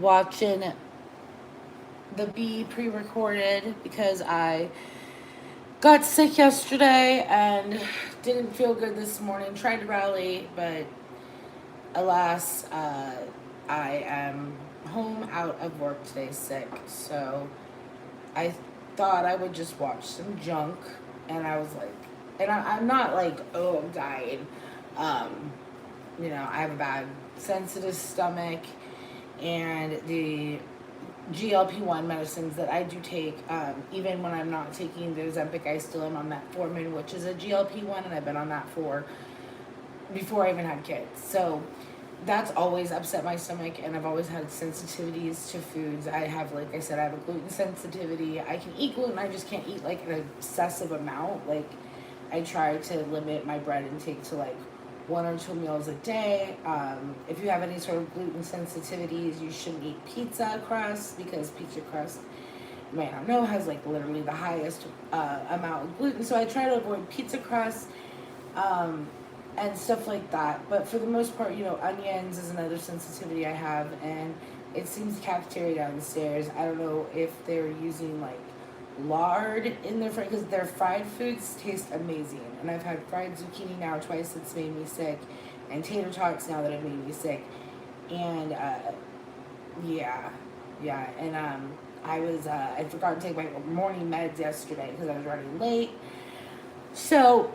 watching the B pre-recorded because I got sick yesterday and didn't feel good this morning. Tried to rally, but alas, I am home out of work today sick. So I thought I would just watch some junk, and I was like, and I'm not like, oh, I'm dying. Um, I have a bad sensitive stomach, and the GLP-1 medicines that I do take, even when I'm not taking the Ozempic, I still am on metformin, which is a GLP-1, and I've been on that for before I even had kids. So that's always upset my stomach, and I've always had sensitivities to foods. I have, like I said, I have a gluten sensitivity. I can eat gluten, I just can't eat like an excessive amount. Like, I try to limit my bread intake to like 1 or 2 meals a day. If you have any sort of gluten sensitivities, you shouldn't eat pizza crust, because pizza crust, you might not know, has like literally the highest amount of gluten. So I try to avoid pizza crust. And stuff like that. But for the most part, onions is another sensitivity I have, and it seems cafeteria downstairs. I don't know if they're using like lard in their fried, because their fried foods taste amazing. And I've had fried zucchini now twice. It's made me sick, and tater tots now that have made me sick. And yeah, yeah. And I forgot to take my morning meds yesterday because I was running late. So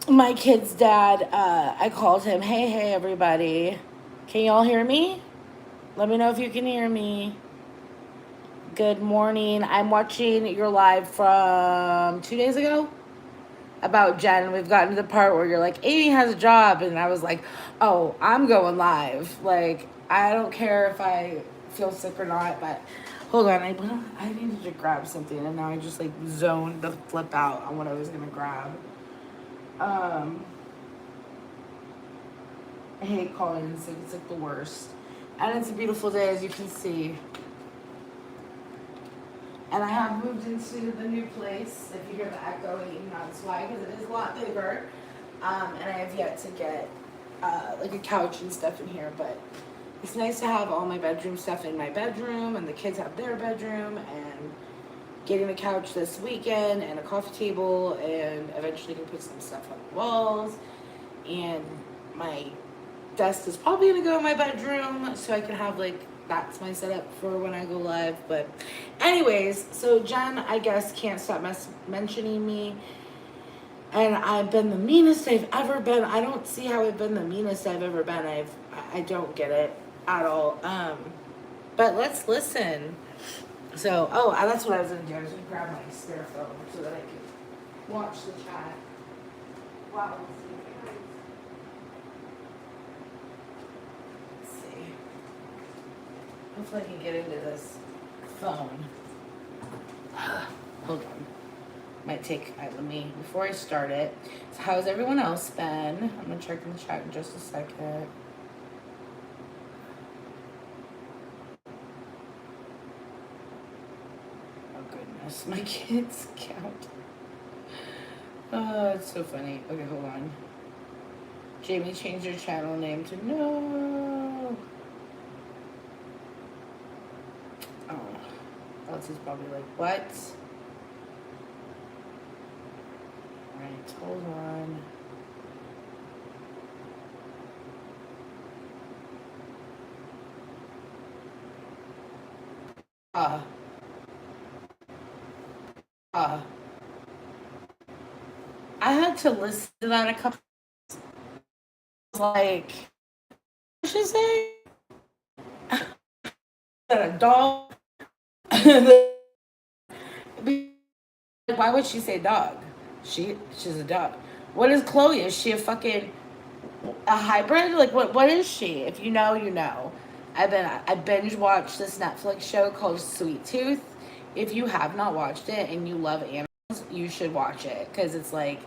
my kid's dad, I called him, hey, everybody. Can y'all hear me? Let me know if you can hear me. Good morning. I'm watching your live from 2 days ago about Jen. We've gotten to the part where you're like, Amy has a job. And I was like, oh, I'm going live. Like, I don't care if I feel sick or not, but hold on. I needed to grab something, and now I just like zoned the flip out on what I was going to grab. I hate calling in sick. It's like the worst. And it's a beautiful day, as you can see. And I have moved into the new place. If you hear the echoing, that's why, because it is a lot bigger. And I have yet to get like a couch and stuff in here. But it's nice to have all my bedroom stuff in my bedroom, and the kids have their bedroom, and getting a couch this weekend, and a coffee table, and eventually can put some stuff on the walls. And my desk is probably gonna go in my bedroom, so I can have like, that's my setup for when I go live. But anyways, so Jen, I guess, can't stop mentioning me, and I've been the meanest I've ever been. I don't see how I've been the meanest I've ever been. I don't get it at all. But let's listen. So, that's what I was gonna do. I was gonna grab my spare phone so that I could watch the chat. Wow. Hopefully I can get into this phone. Hold on. Might take, let me, before I start it. So how's everyone else been? I'm going to check in the chat in just a second. Oh goodness, my kids count. Oh, it's so funny. Okay, hold on. Jamie changed her channel name to no. Else is probably like, what? Alright, hold on. I had to listen to that a couple like, what did she say? A dog? Why would she say dog? She's a dog. What is Chloe? Is she a hybrid? Like, what is she? If you know, you know. I binge watched this Netflix show called Sweet Tooth. If you have not watched it and you love animals, you should watch it, because it's like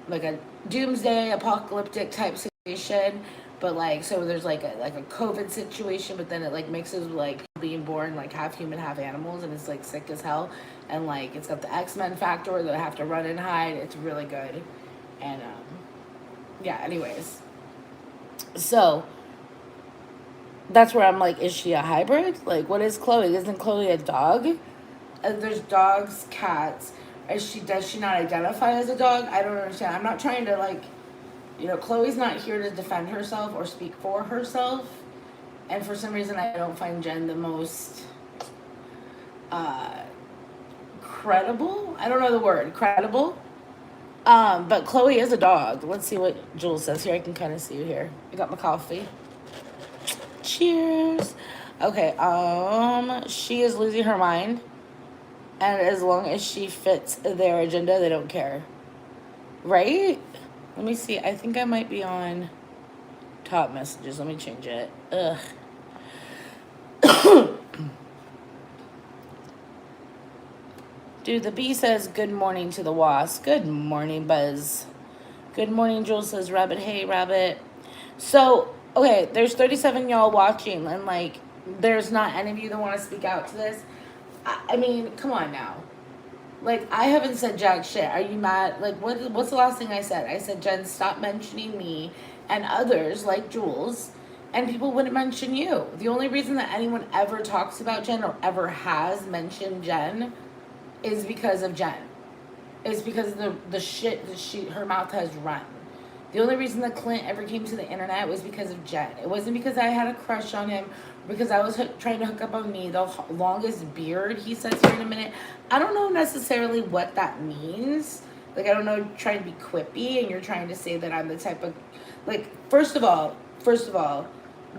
a doomsday apocalyptic type situation. But like, so there's like a COVID situation, but then it like mixes with like being born like half human, half animals, and it's like sick as hell. And like, it's got the X-Men factor that I have to run and hide. It's really good. And yeah, anyways. So that's where I'm like, is she a hybrid? Like, what is Chloe? Isn't Chloe a dog? There's dogs, cats. Does she not identify as a dog? I don't understand. I'm not trying to like, Chloe's not here to defend herself or speak for herself. And for some reason, I don't find Jen the most uh, credible. I don't know the word credible. But Chloe is a dog. Let's see what Jules says here. I can kind of see you here. I got my coffee. Cheers. Okay. She is losing her mind, and as long as she fits their agenda, they don't care. Right? Let me see. I think I might be on top messages. Let me change it. Ugh. Dude, the bee says good morning to the wasp. Good morning, Buzz. Good morning, Jules says rabbit. Hey, rabbit. So, okay, there's 37 y'all watching, and like, there's not any of you that want to speak out to this. I mean, come on now. Like, I haven't said jack shit. Are you mad? Like, what's the last thing I said? I said, Jen, stop mentioning me and others like Jules, and people wouldn't mention you. The only reason that anyone ever talks about Jen or ever has mentioned Jen is because of Jen. Is because of the shit that her mouth has run. The only reason that Clint ever came to the internet was because of Jen. It wasn't because I had a crush on him, because I was trying to hook up on me. The longest beard, he says here in a minute. I don't know necessarily what that means. Like, I don't know, trying to be quippy, and you're trying to say that I'm the type of, like, first of all,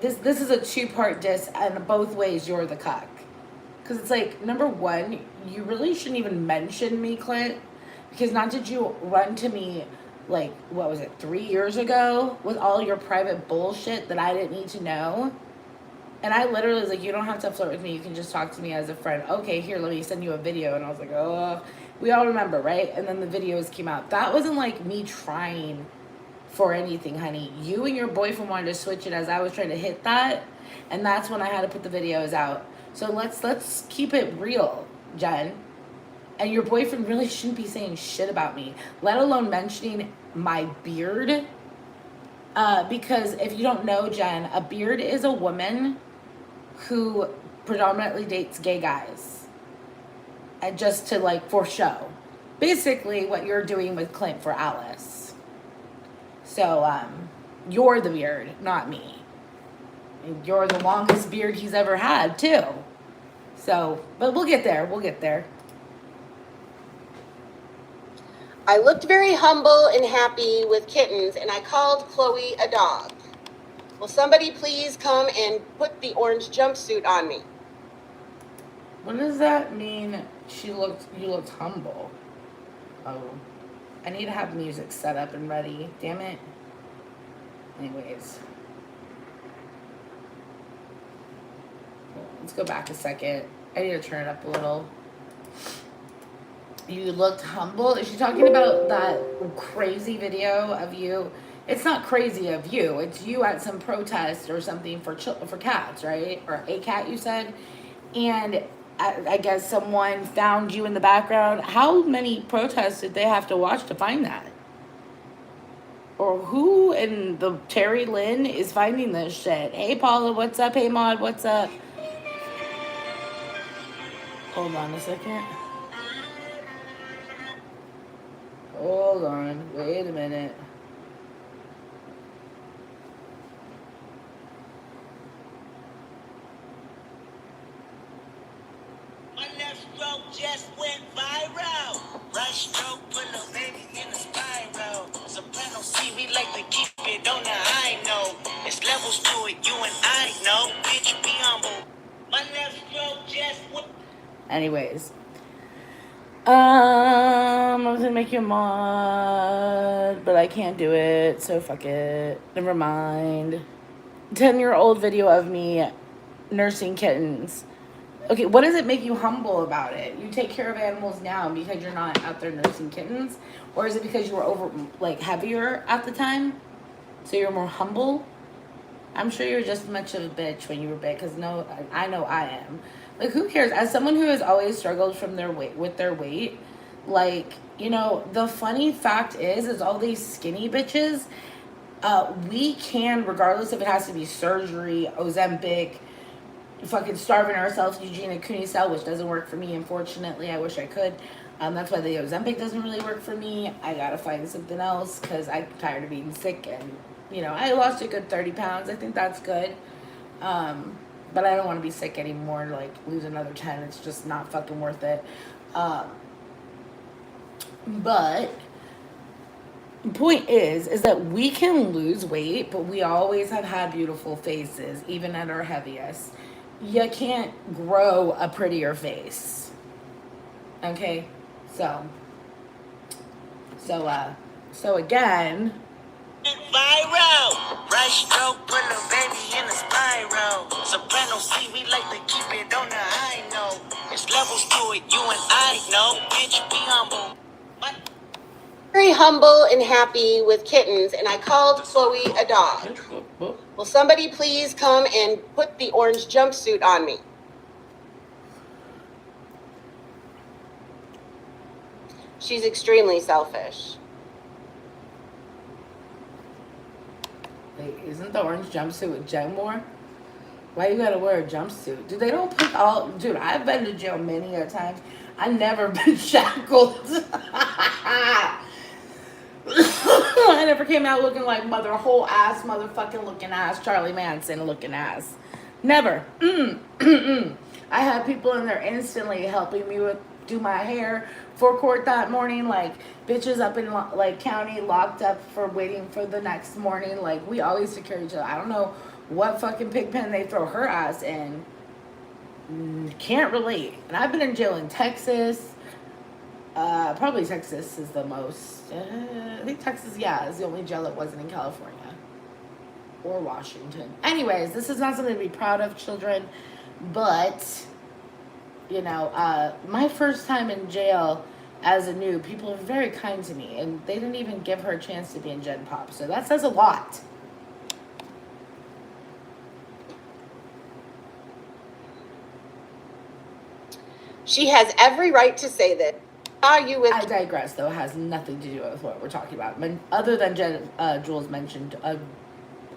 this is a two-part diss, and both ways you're the cuck. Because it's like, number one, you really shouldn't even mention me, Clint, because not did you run to me, like, what was it, 3 years ago with all your private bullshit that I didn't need to know? And I literally was like, you don't have to flirt with me. You can just talk to me as a friend. Okay, here, let me send you a video. And I was like, oh, we all remember, right? And then the videos came out. That wasn't like me trying for anything, honey. You and your boyfriend wanted to switch it as I was trying to hit that. And that's when I had to put the videos out. So let's keep it real, Jen. And your boyfriend really shouldn't be saying shit about me, let alone mentioning my beard. Because if you don't know, Jen, a beard is a woman who predominantly dates gay guys. And just to, like, for show. Basically what you're doing with Clint for Alice. So, you're the beard, not me. And you're the longest beard he's ever had, too. So, but we'll get there. We'll get there. I looked very humble and happy with kittens, and I called Chloe a dog. Will somebody please come and put the orange jumpsuit on me? What does that mean? You looked humble. Oh, I need to have music set up and ready. Damn it. Anyways. Let's go back a second. I need to turn it up a little. You looked humble. Is she talking about that crazy video of you? It's not crazy of you. It's you at some protest or something for cats, right? Or a cat, you said. And I guess someone found you in the background. How many protests did they have to watch to find that? Or who in the Terry Lynn is finding this shit? Hey, Paula, what's up? Hey, Maud, what's up? Hold on a second. Hold on. Wait a minute. My left stroke just went viral. Right stroke put a baby in a spiral. Soprano C, we like to keep it on the high note. It's levels to it, you and I know. Bitch, be humble. My left stroke just went. Anyways. I was gonna make you a mod, but I can't do it, so fuck it. Never mind. 10-year-old video of me nursing kittens. Okay, what does it make you humble about it? You take care of animals now because you're not out there nursing kittens? Or is it because you were heavier at the time? So you're more humble? I'm sure you're just as much of a bitch when you were big, because no, I know I am. Like, who cares? As someone who has always struggled with their weight, like, the funny fact is all these skinny bitches, We can, regardless if it has to be surgery, Ozempic, fucking starving ourselves, Eugene and Kunisel, which doesn't work for me, unfortunately. I wish I could. That's why the Ozempic doesn't really work for me. I gotta find something else because I'm tired of being sick, and I lost a good 30 pounds. I think that's good. But I don't want to be sick anymore. Like lose another 10, it's just not fucking worth it. But the point is that we can lose weight, but we always have had beautiful faces, even at our heaviest. You can't grow a prettier face. Okay? So again, Viral. Right stroke, put a baby in a spiral. Soprano C, we like to keep it on the high note. It's levels to it, you and I know. Bitch, be humble. What? Very humble and happy with kittens, and I called Chloe a dog. Will somebody please come and put the orange jumpsuit on me? She's extremely selfish. wait, isn't the orange jumpsuit with Jen Moore? Why you gotta wear a jumpsuit? Dude, they don't put all. Dude, I've been to jail many a times. I've never been shackled. I never came out looking like whole ass, motherfucking looking ass, Charlie Manson looking ass. Never. I had people in there instantly helping me do my hair for court that morning. Like bitches up in like county locked up for waiting for the next morning. Like we always secure each other. I don't know what fucking pig pen they throw her ass in. Can't relate. And I've been in jail in Texas. Probably Texas is the most. I think Texas, is the only jail that wasn't in California or Washington. Anyways, this is not something to be proud of, children. But my first time in jail as a new, people are very kind to me, and they didn't even give her a chance to be in Gen Pop. So that says a lot. She has every right to say that. I digress, though. It has nothing to do with what we're talking about. Other than Jules mentioned a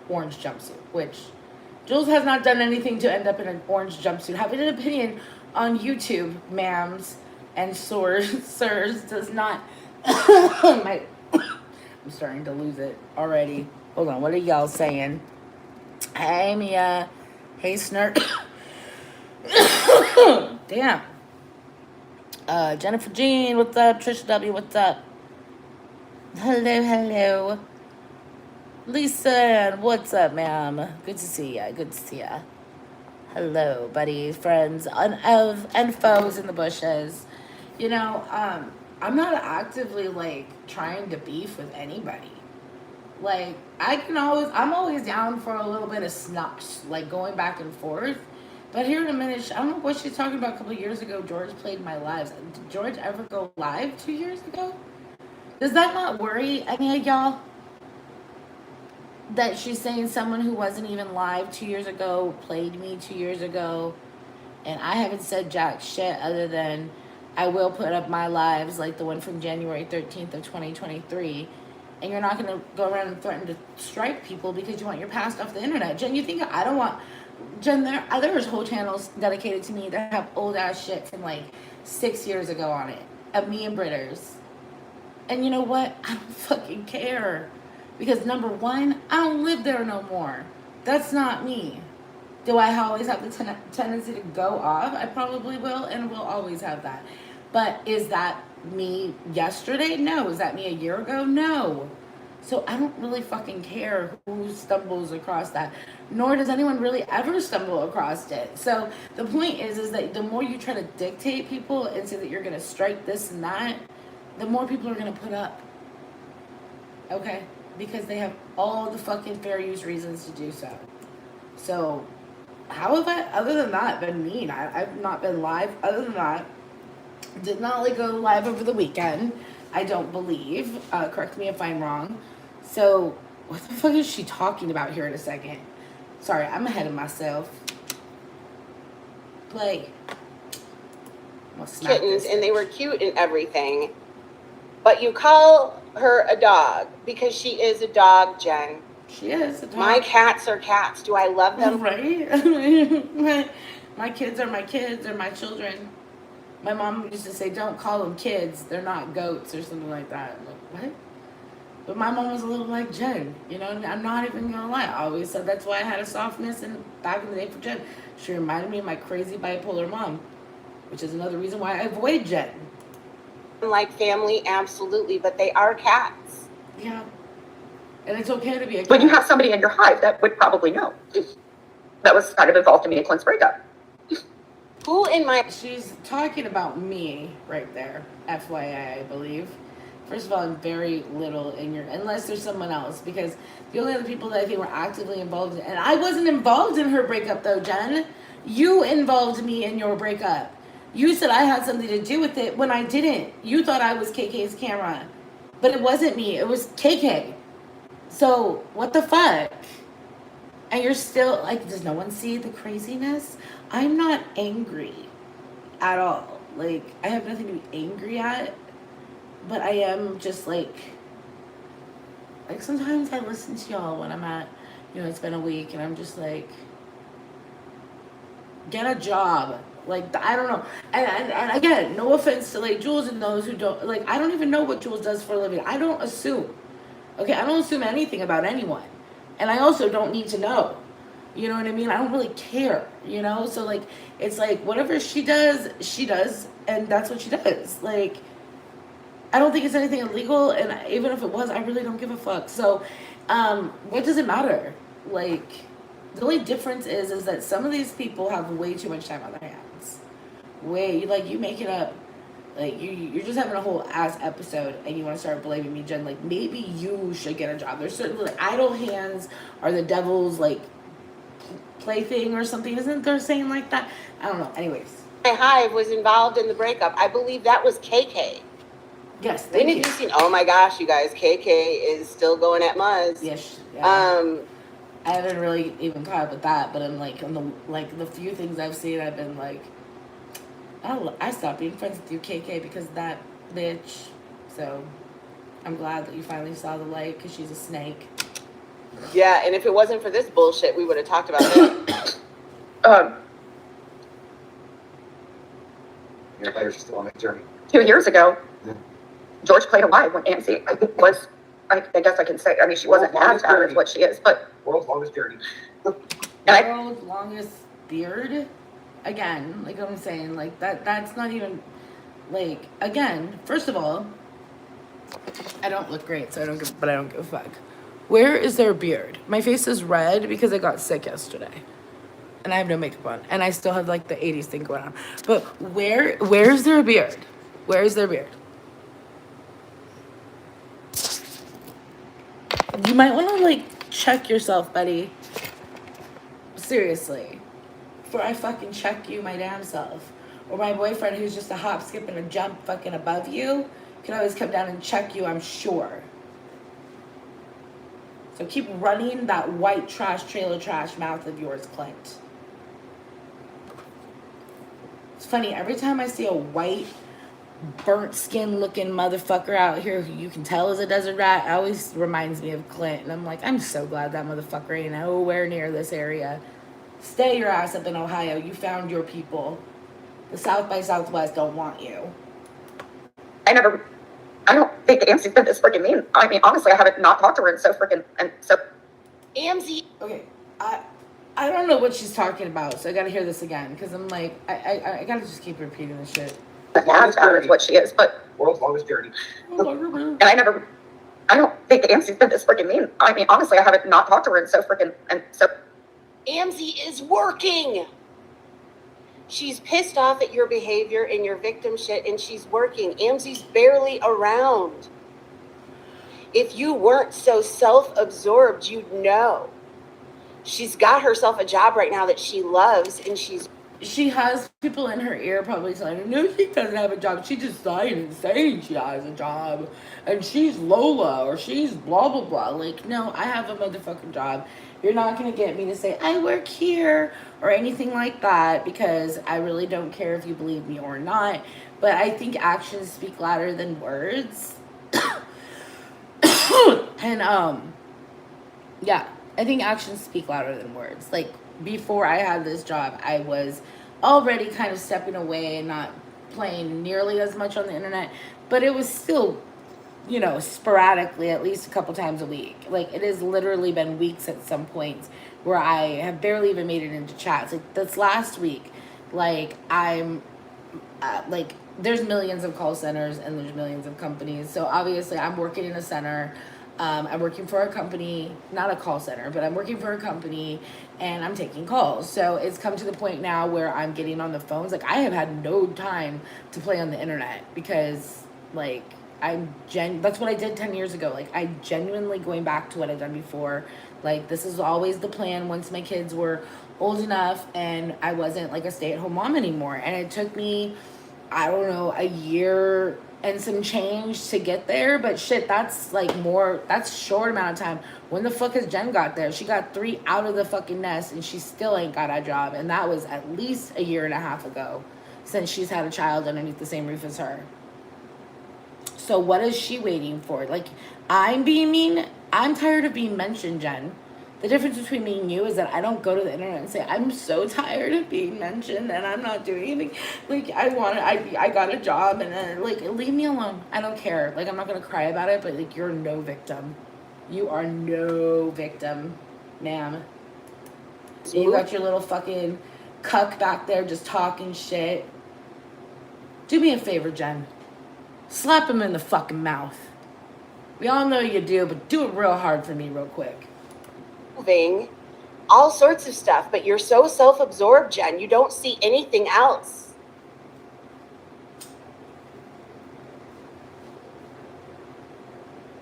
orange jumpsuit, which Jules has not done anything to end up in an orange jumpsuit. Having an opinion on YouTube, ma'ams and sirs, does not... I'm starting to lose it already. Hold on, what are y'all saying? Hey, Mia. Hey, Snurt. Damn. Jennifer Jean, what's up? Trisha W, what's up? Hello. Lisa, what's up, ma'am? Good to see ya. Hello, buddies, friends, and foes in the bushes. I'm not actively, trying to beef with anybody. I'm always down for a little bit of snups, going back and forth. But here in a minute, I don't know what she's talking about. A couple of years ago, George played my lives. Did George ever go live 2 years ago? Does that not worry any of y'all? That she's saying someone who wasn't even live 2 years ago played me 2 years ago, and I haven't said jack shit other than I will put up my lives, like the one from January 13th of 2023, and you're not going to go around and threaten to strike people because you want your past off the internet. Jen, you think I don't want... Jen, there's whole channels dedicated to me that have old ass shit from 6 years ago on it of me and Britters. And you know what? I don't fucking care. Because number one, I don't live there no more. That's not me. Do I always have the tendency to go off? I probably will, and will always have that. But is that me yesterday? No. Is that me a year ago? No. So I don't really fucking care who stumbles across that, nor does anyone really ever stumble across it. So the point is that the more you try to dictate people and say that you're going to strike this and that, the more people are going to put up. Okay? Because they have all the fucking fair use reasons to do so. So how have I, other than that, been mean? I've not been live. Other than that, did not go live over the weekend. I don't believe. Correct me if I'm wrong. So, what the fuck is she talking about here in a second? Sorry, I'm ahead of myself. Play. Kittens, and they were cute and everything. But you call her a dog because she is a dog, Jen. She is. My cats are cats. Do I love them? Right? my kids are my kids. They're my children. My mom used to say, don't call them kids. They're not goats or something like that. I'm like, what? But my mom was a little like Jen. You know, I'm not even going to lie. I always said that's why I had a softness back in the day for Jen. She reminded me of my crazy bipolar mom, which is another reason why I avoid Jen. Like family, absolutely, but they are cats. Yeah. And it's okay to be a cat. But you have somebody in your hive that would probably know. That was kind of involved in me and Clint's breakup. Who in my... She's talking about me right there, FYI, I believe. First of all, I'm very little in your... Unless there's someone else, because the only other people that I think were actively involved in... And I wasn't involved in her breakup, though, Jen. You involved me in your breakup. You said I had something to do with it when I didn't. You thought I was KK's camera. But it wasn't me. It was KK. So, what the fuck? And you're still, like, does no one see the craziness? I'm not angry at all. Like, I have nothing to be angry at. But I am just, like, sometimes I listen to y'all when I'm at, you know, it's been a week, and I'm just like, get a job. Like, I don't know. And again, no offense to, like, Jules and those who don't, like, I don't even know what Jules does for a living. I don't assume. Okay, I don't assume anything about anyone. And I also don't need to know. You know what I mean? I don't really care, you know? So, like, it's like, whatever she does, and that's what she does. Like, I don't think it's anything illegal, and even if it was, I really don't give a fuck. So, what does it matter? Like, the only difference is that some of these people have way too much time on their hands. Like, you make it up. Like, you're just having a whole ass episode, and you want to start blaming me, Jen. Like, maybe you should get a job. There's certain, like, idle hands are the devil's, like, plaything or something. Isn't there saying like that? I don't know. Anyways. My hive was involved in the breakup. I believe that was KK. Yes, thank you. Oh my gosh, you guys, KK is still going at Muzz. Yes. Yeah. I haven't really even caught up with that, but I'm like, on the few things I've seen, I've been like, I stopped being friends with you, KK, because of that bitch. So I'm glad that you finally saw the light, because she's a snake. Yeah, and if it wasn't for this bullshit, we would have talked about it. Your players are still on the journey. 2 years ago, George played alive when Amzi was, I guess I can say, I mean, she wasn't as bad as what she is, but... World's longest journey. World's longest beard? Again, like I'm saying, like, that's not even, like, again, first of all, I don't look great, so I don't give a fuck. Where is their beard? My face is red because I got sick yesterday. And I have no makeup on. And I still have, like, the 80s thing going on. But where's their beard? Where's their beard? You might want to, like, check yourself, buddy. Seriously. Before I fucking check you my damn self. Or my boyfriend, who's just a hop, skip, and a jump fucking above you, can always come down and check you, I'm sure. So keep running that white trash, trailer trash mouth of yours, Clint. It's funny, every time I see a white, burnt skin looking motherfucker out here who you can tell is a desert rat, it always reminds me of Clint. And I'm like, I'm so glad that motherfucker ain't nowhere near this area. Stay your ass up in Ohio. You found your people. The South by Southwest don't want you. I don't think Amzi's been this freaking mean. I mean, honestly, I haven't not talked to her in so freaking, and so... Amzi. Okay, I don't know what she's talking about, so I gotta hear this again, because I'm like, I gotta just keep repeating this shit. As bad as what she is, but... World's longest journey. And I don't think Amzi's been this freaking mean. I mean, honestly, I haven't not talked to her in so freaking, and so... Amzi is working. She's pissed off at your behavior and your victim shit, and she's working. Amzi's barely around. If you weren't so self-absorbed, you'd know. She's got herself a job right now that she loves, and she has people in her ear probably telling her, no, she doesn't have a job. She just signed and saying she has a job. And she's Lola, or she's blah, blah, blah. Like, no, I have a motherfucking job. You're not going to get me to say, I work here, or anything like that, because I really don't care if you believe me or not. But I think actions speak louder than words. And, Yeah, I think actions speak louder than words. Like, before I had this job, I was already kind of stepping away and not playing nearly as much on the internet, but it was still, sporadically, at least a couple times a week. Like, it has literally been weeks at some points where I have barely even made it into chats. Like, this last week, like, there's millions of call centers and there's millions of companies. So obviously, I'm working in a center. I'm working for a company, not a call center, but I'm working for a company and I'm taking calls. So it's come to the point now where I'm getting on the phones. Like, I have had no time to play on the internet because, like, that's what I did 10 years ago. Like, I genuinely, going back to what I've done before, like, this is always the plan once my kids were old enough and I wasn't like a stay-at-home mom anymore. And it took me, I don't know, a year and some change to get there, but shit, that's short amount of time. When the fuck has Jen got there? She got 3 out of the fucking nest and she still ain't got a job, and that was at least a year and a half ago since she's had a child underneath the same roof as her. So what is she waiting for? Like, I'm being mean. I'm tired of being mentioned, Jen. The difference between me and you is that I don't go to the internet and say, I'm so tired of being mentioned and I'm not doing anything. Like, I got a job and like, leave me alone. I don't care. Like, I'm not going to cry about it, but like, you're no victim. You are no victim, ma'am. You got your little fucking cuck back there just talking shit. Do me a favor, Jen. Slap him in the fucking mouth. We all know you do, but do it real hard for me real quick. Moving, all sorts of stuff, but you're so self-absorbed, Jen. You don't see anything else.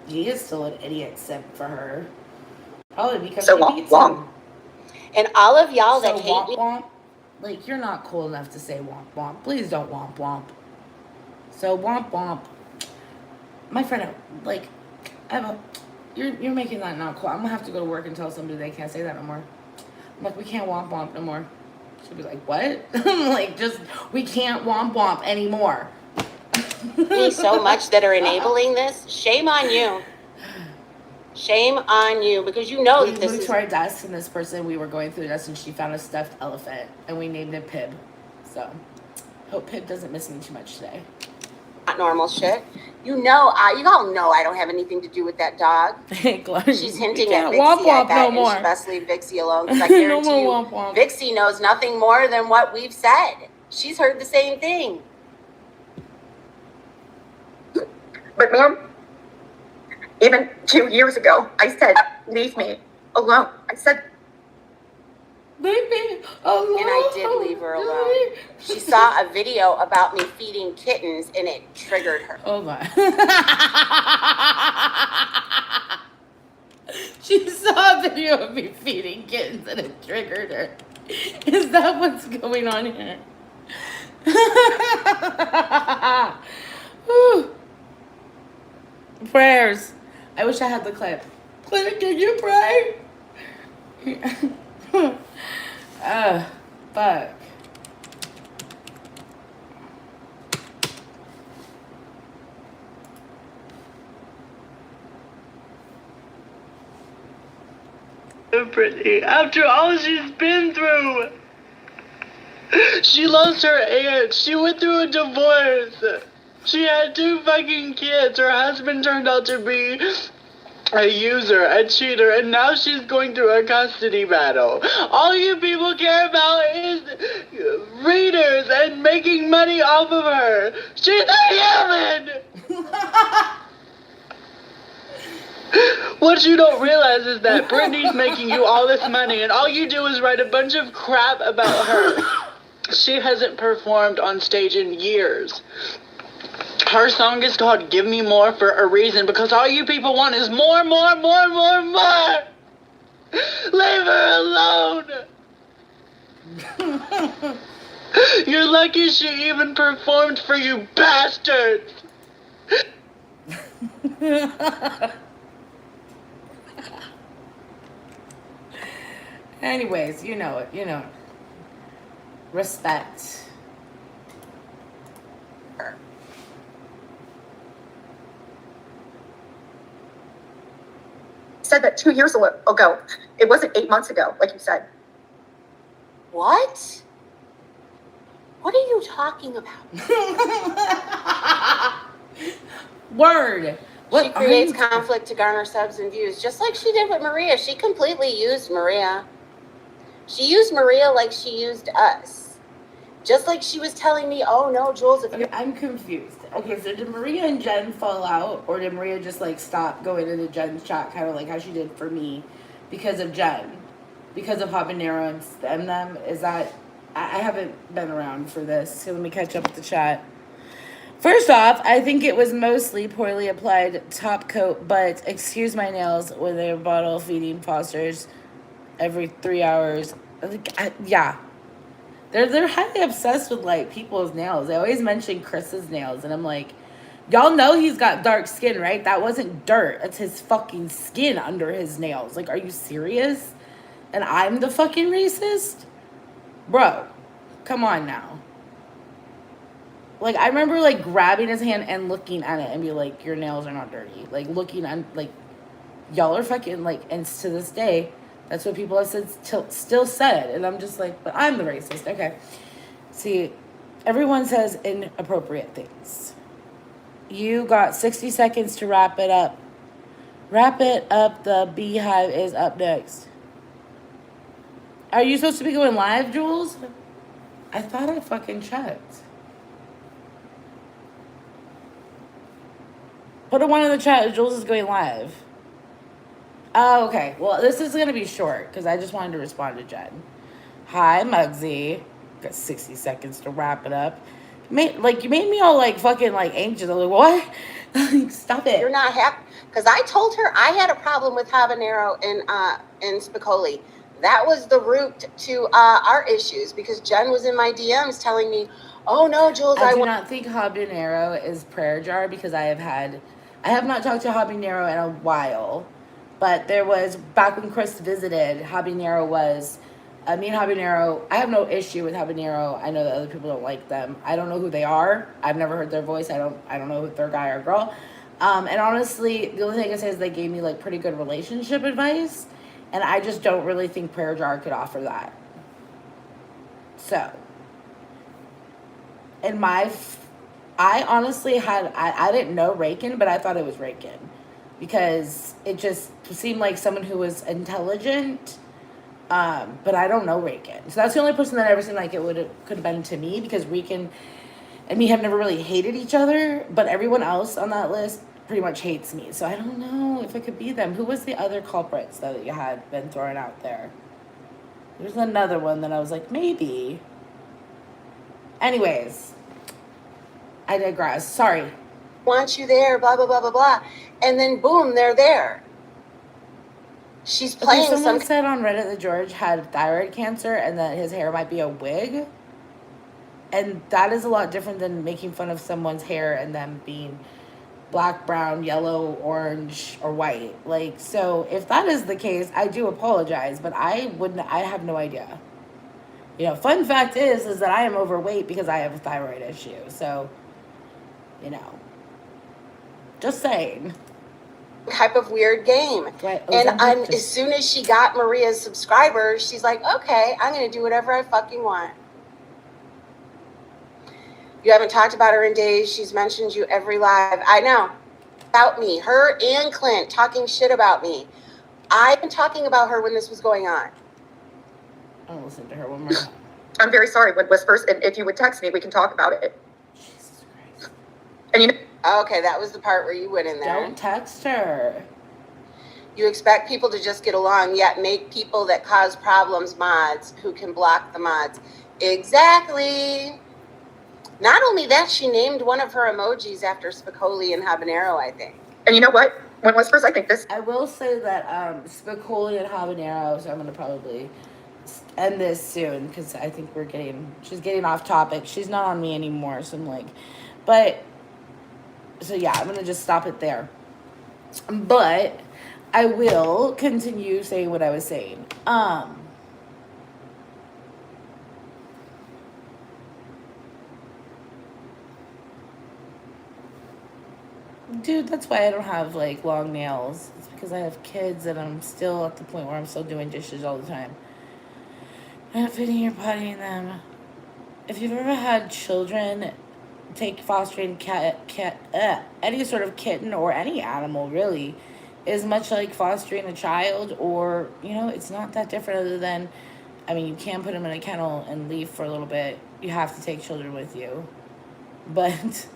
He is still an idiot, except for her. Probably because So he beats womp. him. And all of y'all So that hate womp me, womp. Like, you're not cool enough to say womp womp. Please don't womp womp. So womp womp. My friend, like, you're making that not cool. I'm gonna have to go to work and tell somebody they can't say that no more. I'm like, we can't womp womp no more. She'll be like, what? I'm like, we can't womp womp anymore. me so much that are enabling this. Shame on you. Shame on you, because you know that We this moved is to our desk, and this person, we were going through the desk, and she found a stuffed elephant, and we named it Pib. So, hope Pib doesn't miss me too much today. not normal shit. You all know I don't have anything to do with that dog. She's hinting at Vixie. Womp womp I bet, no and more. she best leave Vixie alone, because I guarantee No you, more womp womp. Vixie knows nothing more than what we've said. She's heard the same thing. But ma'am, even 2 years ago, I said, leave me alone. I said, Leave me alone. And I did leave her alone. She saw a video about me feeding kittens, and it triggered her. Oh my. She saw a video of me feeding kittens and it triggered her. Is that what's going on here? Prayers. I wish I had the clip. Clip, did you pray? Fuck. Brittany, after all she's been through. She lost her aunt. She went through a divorce. She had 2 fucking kids. Her husband turned out to be a user, a cheater, and now she's going through a custody battle. All you people care about is readers and making money off of her. She's a human! What you don't realize is that Brittany's making you all this money, and all you do is write a bunch of crap about her. She hasn't performed on stage in years. Her song is called Give Me More for a reason, because all you people want is more, more, more, more, more. Leave her alone. You're lucky she even performed for you bastards. Anyways, you know it. Respect. said that 2 years ago. It wasn't 8 months ago, like you said. What? What are you talking about? Word. What She creates are you- conflict to garner subs and views, just like she did with Maria. She completely used Maria. She used Maria like she used us. Just like she was telling me, oh no, Jules, if Okay, I'm confused. Okay, so did Maria and Jen fall out, or did Maria just like stop going into Jen's chat, kind of like how she did for me, because of Jen, because of Habanero and them? Is that? I haven't been around for this, so let me catch up with the chat. First off, I think it was mostly poorly applied top coat, but excuse my nails when they're bottle feeding Fosters every 3 hours. Yeah. They're highly obsessed with like people's nails. They always mention Chris's nails, and I'm like, y'all know he's got dark skin, right? That wasn't dirt. It's his fucking skin under his nails. Like, are you serious? And I'm the fucking racist? Bro, come on now. Like, I remember like grabbing his hand and looking at it and be like, your nails are not dirty. Like, looking at, like, y'all are fucking, like, and to this day, that's what people have said, still said. And I'm just like, but I'm the racist. Okay. See, everyone says inappropriate things. You got 60 seconds to wrap it up. Wrap it up. The Beehive is up next. Are you supposed to be going live, Jules? I thought I fucking checked. Put a one in the chat. Jules is going live. Oh, okay. Well, this is going to be short because I just wanted to respond to Jen. Hi, Muggsy. Got 60 seconds to wrap it up. You made me all like fucking like anxious. I'm like, what? Stop it. you're not happy, because I told her I had a problem with habanero and Spicoli. That was the root to our issues, because Jen was in my DMs telling me, oh no, Jules, I do not think habanero is prayer jar because I have not talked to habanero in a while, but there was, back when Chris visited, habanero was, me and habanero, I have no issue with habanero. I know that other people don't like them. I don't know who they are. I've never heard their voice. I don't know if they're a guy or a girl. And honestly, the only thing I say is they gave me like pretty good relationship advice, and I just don't really think prayer jar could offer that. So, in I honestly I didn't know Rakin, but I thought it was Rakin because it just seemed like someone who was intelligent, but I don't know Rakin. So that's the only person that ever seemed like could have been to me, because Rakin and me have never really hated each other, but everyone else on that list pretty much hates me. So I don't know if it could be them. Who was the other culprits though that you had been throwing out there? There's another one that I was like, maybe. Anyways, I digress. Sorry. want you there, blah, blah, blah, blah, blah. And then boom, they're there. She's playing someone said on Reddit that George had thyroid cancer and that his hair might be a wig. And that is a lot different than making fun of someone's hair and them being black, brown, yellow, orange, or white. Like, so if that is the case, I do apologize, but I have no idea. You know, fun fact is that I am overweight because I have a thyroid issue. So, you know, just saying. type of weird game. Right. And as soon as she got Maria's subscribers, she's like, okay, I'm going to do whatever I fucking want. You haven't talked about her in days. She's mentioned you every live. I know. About me. Her and Clint talking shit about me. I've been talking about her when this was going on. I'll listen to her one more time. I'm very sorry when Whispers, and if you would text me, we can talk about it. Jesus Christ. And you know, Okay, that was the part where you went in there. Don't text her. You expect people to just get along, yet make people that cause problems mods who can block the mods. Exactly. Not only that, she named one of her emojis after Spicoli and Habanero, I think. and you know what? When Whispers, I think this, I will say that Spicoli and Habanero, so I'm going to probably end this soon because I think she's getting off topic. She's not on me anymore, so I'm like, but, so yeah, I'm going to just stop it there. But I will continue saying what I was saying. Dude, that's why I don't have like long nails. It's because I have kids and I'm still at the point where I'm still doing dishes all the time. Not feeding or pottying them. If you've ever had children, take fostering any sort of kitten or any animal really is much like fostering a child, or it's not that different other than, I mean, you can put them in a kennel and leave for a little bit. You have to take children with you, but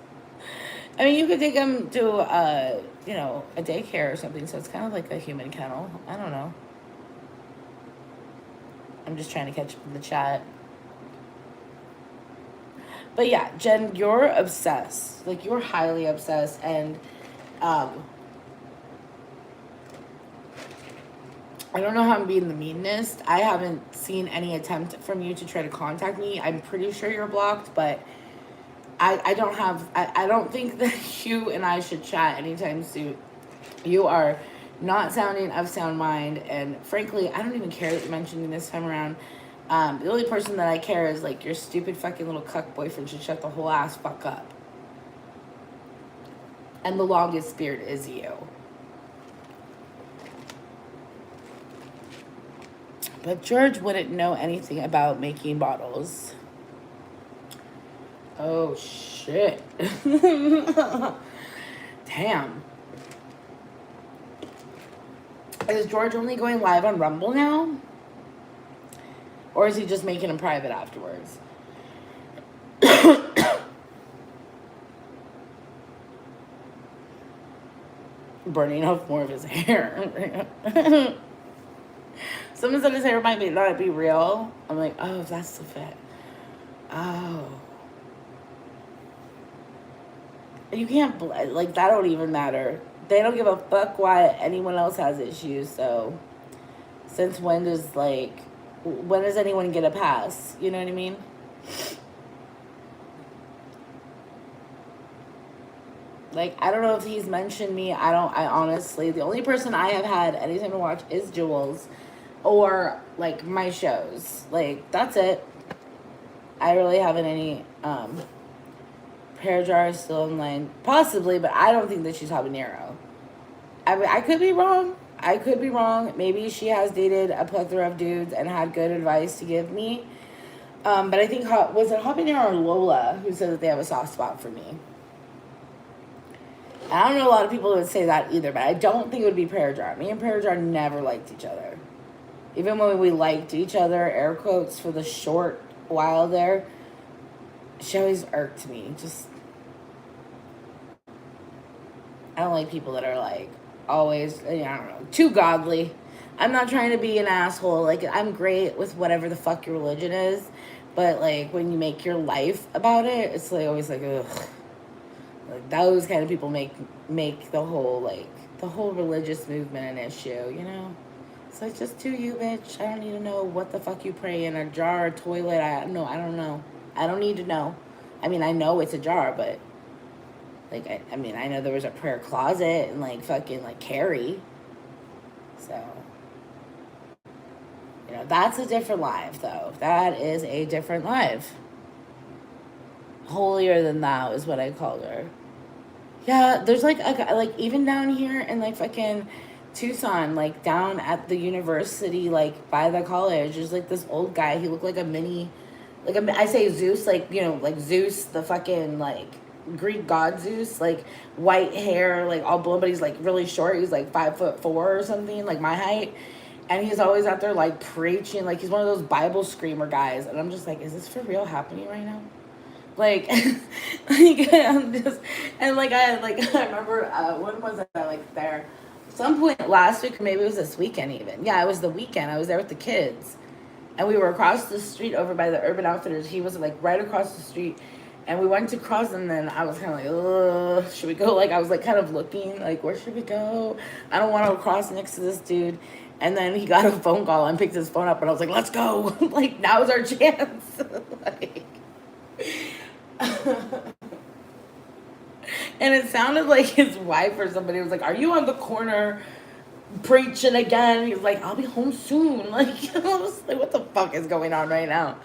I mean, you could take them to a daycare or something, so it's kind of like a human kennel. I don't know. I'm just trying to catch up in the chat. But yeah, Jen, you're obsessed. Like, you're highly obsessed. And I don't know how I'm being the meanest. I haven't seen any attempt from you to try to contact me. I'm pretty sure you're blocked, but I don't think that you and I should chat anytime soon. You are not sounding of sound mind. And frankly, I don't even care that you mentioned me this time around. The only person that I care is like your stupid fucking little cuck boyfriend should shut the whole ass fuck up. And the longest beard is you. But George wouldn't know anything about making bottles. Oh shit. Damn. Is George only going live on Rumble now? Or is he just making them private afterwards? Burning off more of his hair. Someone said his hair might not be real. I'm like, oh, that's the fit. Oh. You can't, like, that don't even matter. They don't give a fuck why anyone else has issues, so. Since when does anyone get a pass? You know what I mean? Like, I don't know if he's mentioned me. I honestly, the only person I have had anything to watch is Jules. Or, like, my shows. Like, that's it. I really haven't any, Prayer Jar is still online. Possibly, but I don't think that she's habanero. I mean, I could be wrong. Maybe she has dated a plethora of dudes and had good advice to give me. But I think, was it Habanero or Lola who said that they have a soft spot for me? And I don't know a lot of people who would say that either, but I don't think it would be Prayer Jar. Me and Prayer Jar never liked each other. Even when we liked each other, air quotes, for the short while there, she always irked me. Just, I don't like people that are like, always, I don't know, too godly. I'm not trying to be an asshole. Like, I'm great with whatever the fuck your religion is, but like when you make your life about it, it's like always like, ugh. Like, those kind of people make the whole religious movement an issue, you know? It's like, just do you, bitch. I don't need to know what the fuck you pray in a jar or toilet. I don't know. I don't need to know. I mean, I know it's a jar, but like, I mean, I know there was a prayer closet and like fucking like Carrie. So, that's a different life though. That is a different life. Holier than thou is what I called her. Yeah, there's like a guy, like even down here in like fucking Tucson, like down at the university, like by the college, there's like this old guy. He looked like a mini, like I say Zeus, like, like Zeus, the fucking like Greek god Zeus, like white hair, like all blonde, but he's like really short. He's like 5'4" or something, like my height. And he's always out there like preaching, like he's one of those Bible screamer guys. And I'm just like, is this for real happening right now? Like, I'm just, and like I remember when was I like there? Some point last week, or maybe it was this weekend even. Yeah, it was the weekend. I was there with the kids, and we were across the street over by the Urban Outfitters. He was like right across the street, and we went to cross, and then I was kind of like, ugh, should we go? Like, I was like kind of looking, like, where should we go? I don't want to cross next to this dude. And then he got a phone call and picked his phone up, and I was like, let's go. Like, now's our chance. Like, and it sounded like his wife or somebody was like, are you on the corner preaching again? He was like, I'll be home soon. Like, I was like, what the fuck is going on right now?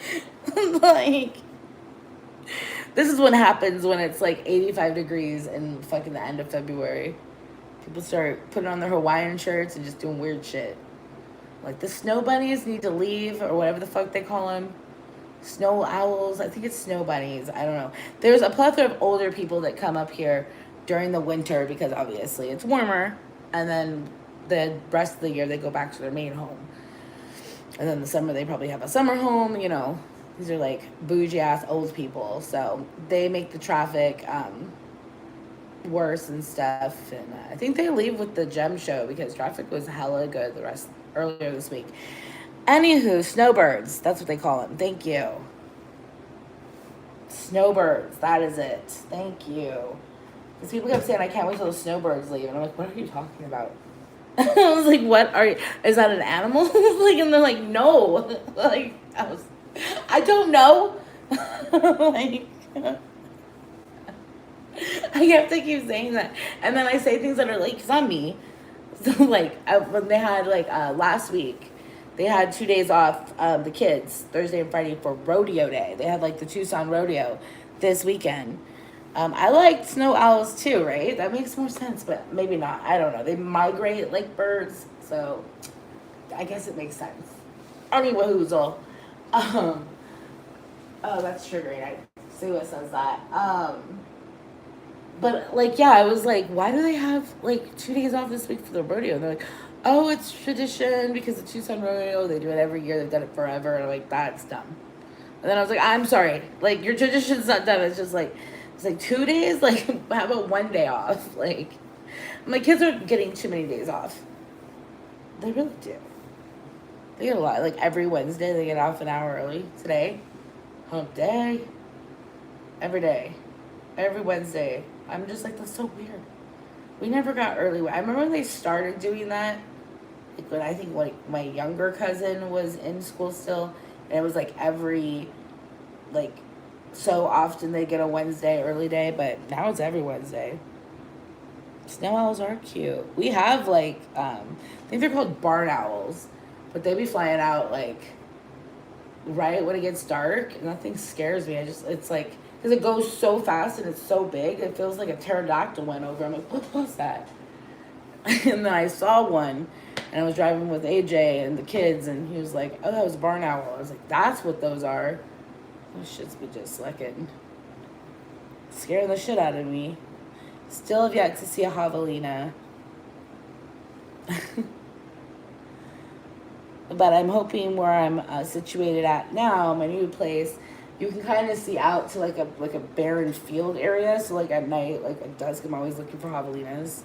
Like, This is what happens when it's like 85 degrees in fucking the end of February. People start putting on their Hawaiian shirts and just doing weird shit. Like the snow bunnies need to leave, or whatever the fuck they call them. Snow owls. I think it's snow bunnies. I don't know. There's a plethora of older people that come up here during the winter because obviously it's warmer. And then the rest of the year they go back to their main home. And then the summer they probably have a summer home, you know. These are like bougie ass old people. So they make the traffic worse and stuff. And I think they leave with the gem show because traffic was hella good earlier this week. Anywho, snowbirds. That's what they call them. Thank you. Snowbirds. That is it. Thank you. Because people kept saying, I can't wait till the snowbirds leave. And I'm like, what are you talking about? I was like, what are you? Is that an animal? Like, and they're like, no. Like, I don't know. Like, I have to keep saying that. And then I say things that are like, because I'm me. So, like, when they had, like, last week, they had 2 days off, the kids, Thursday and Friday, for rodeo day. They had, like, the Tucson rodeo this weekend. I liked snow owls, too, right? That makes more sense, but maybe not. I don't know. They migrate like birds, so I guess it makes sense. Anyway-hoozle. Oh, that's triggering. I see what says that. But, like, yeah, I was like, why do they have, like, 2 days off this week for the rodeo? And they're like, oh, it's tradition because the Tucson rodeo, they do it every year. They've done it forever. And I'm like, that's dumb. And then I was like, I'm sorry. Like, your tradition's not done. It's just, like, it's like 2 days? Like, how about 1 day off? Like, my kids are getting too many days off. They really do. They get a lot. Like, every Wednesday, they get off an hour early. Today, hump day. Every day. Every Wednesday. I'm just like, that's so weird. We never got early. I remember when they started doing that, like when I think like my younger cousin was in school still, and it was like every, like, so often they get a Wednesday early day, but now it's every Wednesday. Snow owls are cute. We have like, I think they're called barn owls, but they be flying out like right when it gets dark, and that thing scares me. It's like, because it goes so fast and it's so big, it feels like a pterodactyl went over. I'm like, what was that? And then I saw one, and I was driving with AJ and the kids, and he was like, oh, that was a barn owl. I was like, that's what those are. Those shits be just fucking scaring the shit out of me. Still have yet to see a javelina. But I'm hoping where I'm situated at now, my new place, you can kind of see out to like a barren field area. So like at night, like at dusk, I'm always looking for javelinas.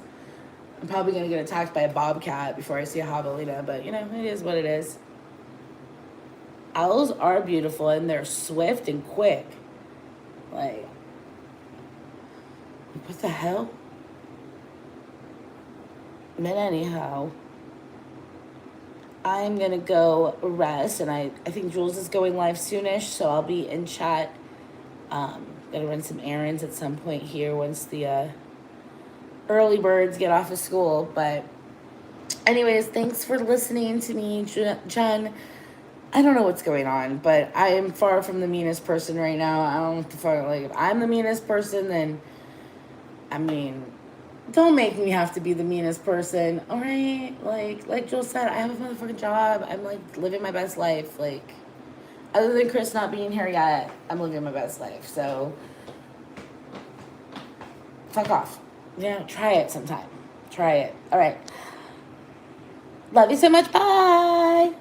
I'm probably gonna get attacked by a bobcat before I see a javelina, but you know, it is what it is. Owls are beautiful and they're swift and quick. Like, what the hell? But anyhow, I'm gonna go rest, and I think Jules is going live soonish, so I'll be in chat. Gonna run some errands at some point here once the early birds get off of school. But anyways, thanks for listening to me, Jen. I don't know what's going on, but I am far from the meanest person right now. I don't know what the fuck, like, if I'm the meanest person, then, I mean, don't make me have to be the meanest person, all right? Like Joel said, I have a motherfucking job. I'm, like, living my best life. Like, other than Chris not being here yet, I'm living my best life. So, fuck off. Yeah, try it sometime. Try it. All right. Love you so much. Bye.